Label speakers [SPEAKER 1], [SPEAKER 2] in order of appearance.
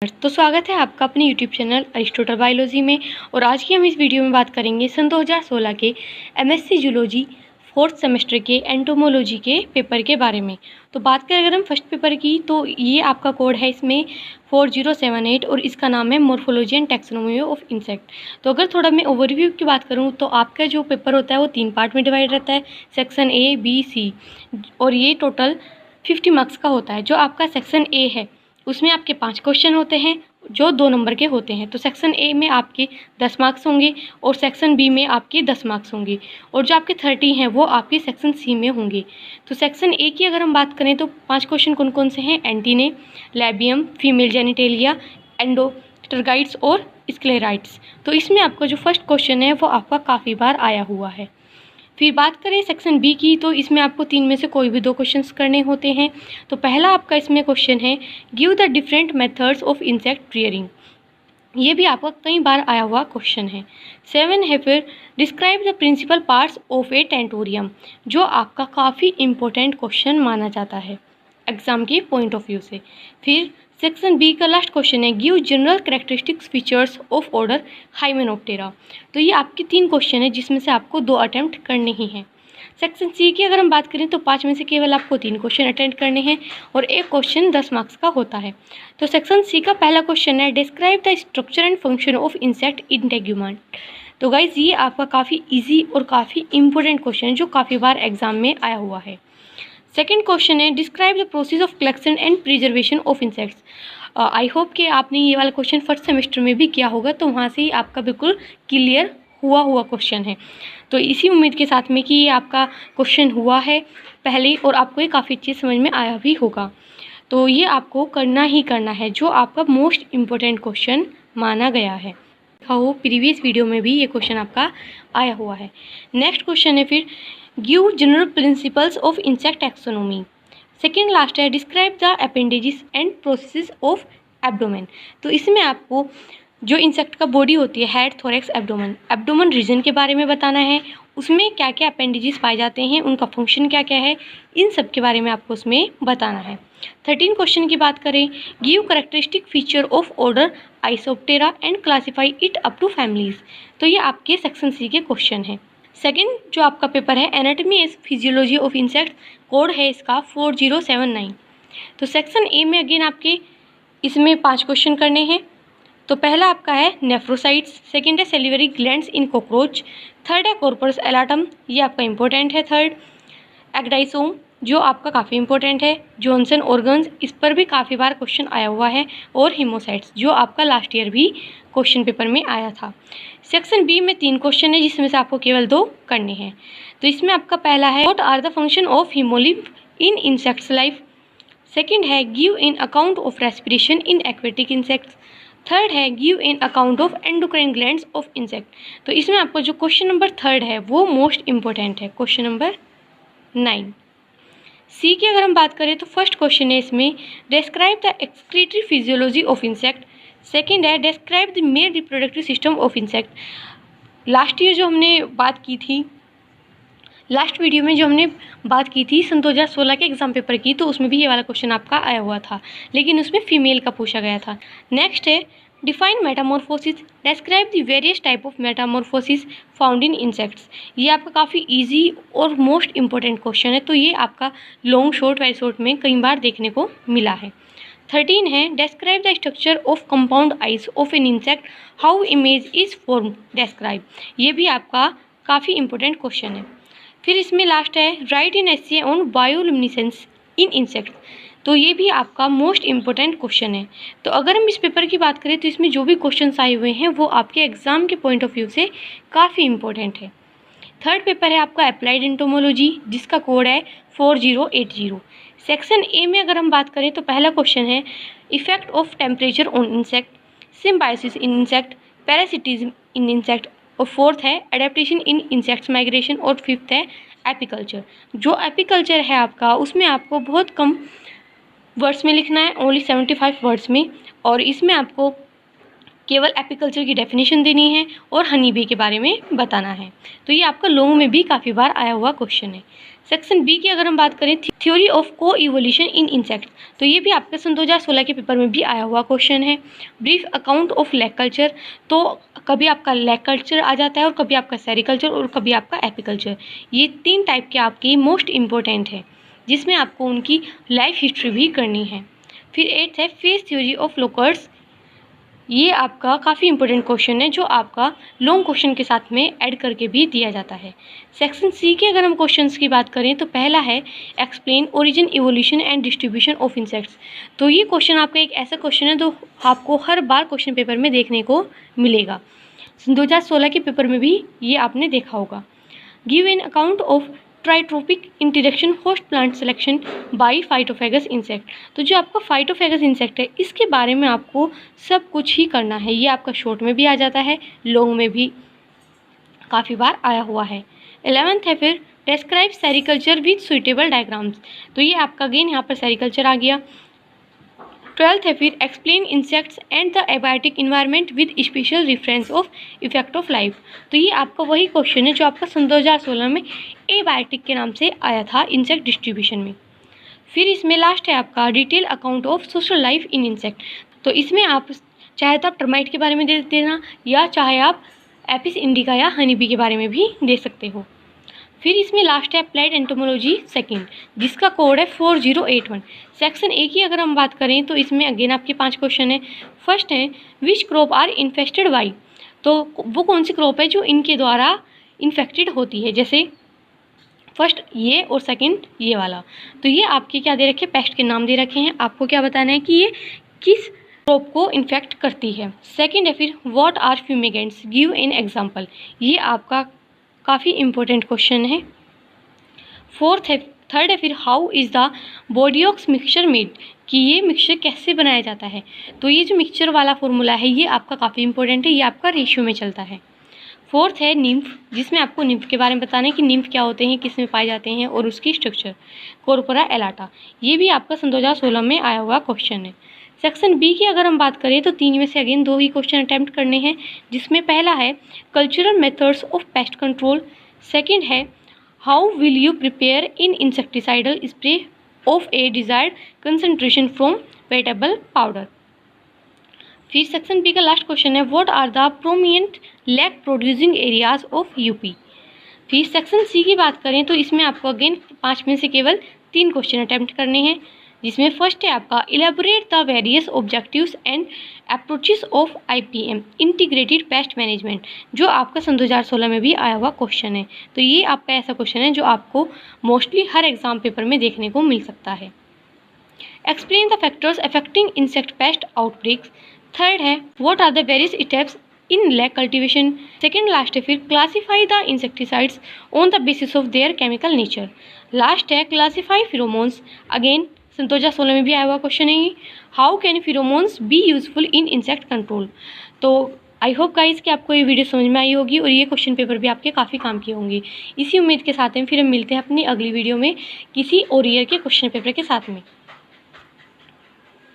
[SPEAKER 1] तो स्वागत है आपका अपने यूट्यूब चैनल अरिस्टोटल बायोलॉजी में। और आज की हम इस वीडियो में बात करेंगे सन 2016 के एमएससी जूलॉजी 4th सेमेस्टर के एंटोमोलॉजी के पेपर के बारे में। तो बात करें अगर हम फर्स्ट पेपर की, तो ये आपका कोड है इसमें 4078 और इसका नाम है morphology and taxonomy of insect. तो अगर थोड़ा मैं ओवरव्यू की बात करूँ तो आपका जो पेपर होता है वो 3 पार्ट में डिवाइड रहता है, सेक्शन ए, बी, सी। और ये टोटल 50 मार्क्स का होता है। जो आपका सेक्शन ए है उसमें आपके 5 क्वेश्चन होते हैं जो 2 नंबर के होते हैं। तो सेक्शन ए में आपके 10 मार्क्स होंगे और सेक्शन बी में आपके 10 मार्क्स होंगे, और जो आपके 30 हैं वो आपके सेक्शन सी में होंगे। तो सेक्शन ए की अगर हम बात करें तो 5 क्वेश्चन कौन कौन से हैं? एंटीने, लैबियम, फीमेल जेनिटेलिया, एंडोटर्गाइड्स और स्क्लेराइड्स। तो इसमें आपका जो फर्स्ट क्वेश्चन है वो आपका काफ़ी बार आया हुआ है। फिर बात करें सेक्शन बी की, तो इसमें आपको 3 में से कोई भी 2 क्वेश्चंस करने होते हैं। तो पहला आपका इसमें क्वेश्चन है give the different methods of insect rearing. ये भी आपका कई बार आया हुआ क्वेश्चन है। 7 है फिर describe the principal parts of a tentorium, जो आपका काफ़ी इंपॉर्टेंट क्वेश्चन माना जाता है एग्जाम के पॉइंट ऑफ व्यू से। फिर सेक्शन बी का लास्ट क्वेश्चन है give general characteristics features of order Hymenoptera. तो ये आपके 3 क्वेश्चन है जिसमें से आपको 2 अटेम्प्ट करने ही हैं। सेक्शन सी की अगर हम बात करें तो 5 में से केवल आपको 3 क्वेश्चन अटेंड करने हैं और एक क्वेश्चन 10 मार्क्स का होता है। तो सेक्शन सी का पहला क्वेश्चन है describe the structure and function of insect integument. तो गाइज ये आपका काफ़ी ईजी और काफ़ी इंपॉर्टेंट क्वेश्चन है जो काफ़ी बार एग्जाम में आया हुआ है। सेकेंड क्वेश्चन है describe the process of collection and preservation of insects. I hope कि आपने ये वाला क्वेश्चन फर्स्ट सेमेस्टर में भी किया होगा, तो वहाँ से ही आपका बिल्कुल क्लियर हुआ क्वेश्चन है। तो इसी उम्मीद के साथ में कि ये आपका क्वेश्चन हुआ है पहले और आपको ये काफ़ी अच्छी समझ में आया भी होगा। तो ये आपको करना ही करना है, जो आपका मोस्ट इम्पोर्टेंट क्वेश्चन माना गया है। हो प्रीवियस वीडियो में भी ये क्वेश्चन आपका आया हुआ है। नेक्स्ट क्वेश्चन है फिर give general principles of insect taxonomy. Second last है describe the appendages and processes of abdomen. तो इसमें आपको जो इंसेक्ट का बॉडी होती है, हेड, थोरैक्स, एब्डोमेन रीजन के बारे में बताना है। उसमें क्या क्या अपेंडेजेस पाए जाते हैं, उनका फंक्शन क्या क्या है, इन सब के बारे में आपको उसमें बताना है। 13 क्वेश्चन की बात करें give characteristic feature of order isoptera and classify it up to families. तो ये आपके सेक्शन सी के क्वेश्चन हैं। सेकेंड जो आपका पेपर है anatomy and physiology of insect, code है इसका 4079। तो सेक्शन ए में अगेन आपके इसमें 5 क्वेश्चन करने हैं। तो पहला आपका है नेफ्रोसाइट्स, सेकेंड है सेलिवरी ग्लैंड्स इन कॉकरोच, थर्ड है कॉर्पस एलाटम, ये आपका इंपॉर्टेंट है। थर्ड एक्डाइसोम, जो आपका काफ़ी इंपॉर्टेंट है। जॉनसन ऑर्गन्स, इस पर भी काफ़ी बार क्वेश्चन आया हुआ है। और हिमोसाइट्स, जो आपका लास्ट ईयर भी क्वेश्चन पेपर में आया था। सेक्शन बी में 3 क्वेश्चन है जिसमें से आपको केवल 2 करने हैं। तो इसमें आपका पहला है what are the function of hemolymph in insects life. Second है give in account of respiration in aquatic insects. Third है give in account of endocrine glands of insect. तो इसमें आपको जो क्वेश्चन नंबर 3 है वो मोस्ट इंपॉर्टेंट है, question number 9। सी की अगर हम बात करें तो फर्स्ट क्वेश्चन है इसमें describe the excretory physiology of insect. Second है describe the male reproductive system of insect. Last year जो हमने बात की थी, लास्ट वीडियो में जो हमने बात की थी सन 2016 के एग्जाम पेपर की, तो उसमें भी ये वाला क्वेश्चन आपका आया हुआ था, लेकिन उसमें फीमेल का पूछा गया था। नेक्स्ट है define Metamorphosis, describe the various type of Metamorphosis found in insects. ये आपका काफ़ी इजी और मोस्ट इंपॉर्टेंट क्वेश्चन है, तो ये आपका लॉन्ग शॉर्ट वेरी शॉर्ट में कई बार देखने को मिला है। 13 है describe the structure of compound eyes of an insect, how image is form describe. ये भी आपका काफ़ी इंपॉर्टेंट क्वेश्चन है। फिर इसमें लास्ट है right in essay on bioluminescence in insect. तो ये भी आपका मोस्ट इंपॉर्टेंट क्वेश्चन है। तो अगर हम इस पेपर की बात करें तो इसमें जो भी क्वेश्चंस आए हुए हैं वो आपके एग्जाम के पॉइंट ऑफ व्यू से काफ़ी इंपॉर्टेंट है। थर्ड पेपर है आपका अप्लाइड एंटोमोलॉजी, जिसका कोड है 4080। सेक्शन ए में अगर हम बात करें तो पहला क्वेश्चन है effect of temperature on insect, symbiosis in insect, parasitism in insect, और फोर्थ है एडेप्टेशन इन इंसेक्ट्स माइग्रेशन, और फिफ्थ है एपिकल्चर। जो एपिकल्चर है आपका उसमें आपको बहुत कम वर्ड्स में लिखना है, ओनली 75 वर्ड्स में, और इसमें आपको केवल एपीकल्चर की डेफिनेशन देनी है और हनी बी के बारे में बताना है। तो ये आपका लॉन्ग में भी काफ़ी बार आया हुआ क्वेश्चन है। सेक्शन बी की अगर हम बात करें, थ्योरी ऑफ को इवोल्यूशन इन इंसेक्ट, तो ये भी आपके सन 2016 के पेपर में भी आया हुआ क्वेश्चन है। Brief account of lac culture, तो कभी आपका लैक कल्चर आ जाता है और कभी आपका सेरिकल्चर और कभी आपका एपीकल्चर। ये 3 टाइप के आपकी मोस्ट इम्पोर्टेंट है, जिसमें आपको उनकी लाइफ हिस्ट्री भी करनी है। फिर 8th है फेस थ्योरी ऑफ लोकर्स, ये आपका काफ़ी इंपॉर्टेंट क्वेश्चन है जो आपका लॉन्ग क्वेश्चन के साथ में ऐड करके भी दिया जाता है। सेक्शन सी के अगर हम क्वेश्चंस की बात करें तो पहला है explain origin evolution and distribution of insects. तो ये क्वेश्चन आपका एक ऐसा क्वेश्चन है जो आपको हर बार क्वेश्चन पेपर में देखने को मिलेगा। 2016 के पेपर में भी ये आपने देखा होगा। Give an account of tritrophic interaction host plant selection by phytophagous insect, तो जो आपका फाइटोफेगस इंसेक्ट है इसके बारे में आपको सब कुछ ही करना है। ये आपका शॉर्ट में भी आ जाता है, लॉन्ग में भी काफ़ी बार आया हुआ है। 11th है फिर describe sericulture with suitable diagrams, तो ये आपका अगेन यहाँ पर सेरिकल्चर आ गया। 12th है फिर explain insects and the abiotic environment with special reference of effect of life, तो ये आपका वही क्वेश्चन है जो आपका सन 2016 में एबायोटिक के नाम से आया था इंसेक्ट डिस्ट्रीब्यूशन में। फिर इसमें लास्ट है आपका detail account of social life in insect, तो इसमें आप चाहे तो आप टर्माइट के बारे में दे देना या चाहे आप एपिस इंडिका या हनी बी के बारे में भी दे सकते हो। फिर इसमें लास्ट है अप्लाइड एंटोमोलॉजी सेकंड, जिसका कोड है 4081। सेक्शन ए की अगर हम बात करें तो इसमें अगेन आपके 5 क्वेश्चन है। फर्स्ट है which crop are infested by, तो वो कौन सी क्रॉप है जो इनके द्वारा इन्फेक्टेड होती है, जैसे फर्स्ट ये और सेकंड ये वाला। तो ये आपके क्या दे रखे, पेस्ट के नाम दे रखे हैं, आपको क्या बताना है कि ये किस क्रॉप को इन्फेक्ट करती है। सेकंड है फिर what are fumigants, give an example, ये आपका काफ़ी इंपॉर्टेंट क्वेश्चन है। थर्ड है फिर how is the Bordeaux mixture made, कि ये मिक्सचर कैसे बनाया जाता है। तो ये जो मिक्सचर वाला फॉर्मूला है ये आपका काफ़ी इंपॉर्टेंट है, ये आपका रेशियो में चलता है। फोर्थ है निम्फ, जिसमें आपको निम्फ के बारे में बताना है कि निम्फ क्या होते हैं, किस में पाए जाते हैं और उसकी स्ट्रक्चर। कॉर्पोरा एलाटा, ये भी आपका सन 2016 में आया हुआ क्वेश्चन है। सेक्शन बी की अगर हम बात करें तो 3 में से अगेन 2 ही क्वेश्चन अटैम्प्ट करने हैं, जिसमें पहला है cultural methods of pest control, second है how will you prepare in insecticidal spray of a desired concentration from vegetable powder. फिर सेक्शन बी का लास्ट क्वेश्चन है what are the prominent lac producing areas of UP. फिर सेक्शन सी की बात करें तो इसमें आपको अगेन 5 में से केवल 3 क्वेश्चन अटैम्प्ट करने हैं, जिसमें फर्स्ट है आपका elaborate the various objectives and approaches of IPM integrated pest management, जो आपका सन 2016 में भी आया हुआ क्वेश्चन है। तो ये आपका ऐसा क्वेश्चन है जो आपको मोस्टली हर एग्जाम पेपर में देखने को मिल सकता है। Explain the factors affecting insect pest outbreaks. Third है what are the various steps in lac cultivation. Second last है फिर classify the insecticides on the basis of their chemical nature. Last है क्लासीफाई फिरोमोन्स, अगेन सन 2016 में भी आया हुआ question है। How can pheromones be useful in insect control. तो आई होप गाइज कि आपको ये वीडियो समझ में आई होगी और ये क्वेश्चन पेपर भी आपके काफ़ी काम के होंगे। इसी उम्मीद के साथ में फिर हम मिलते हैं अपनी अगली वीडियो में किसी और ईयर के क्वेश्चन पेपर के साथ में।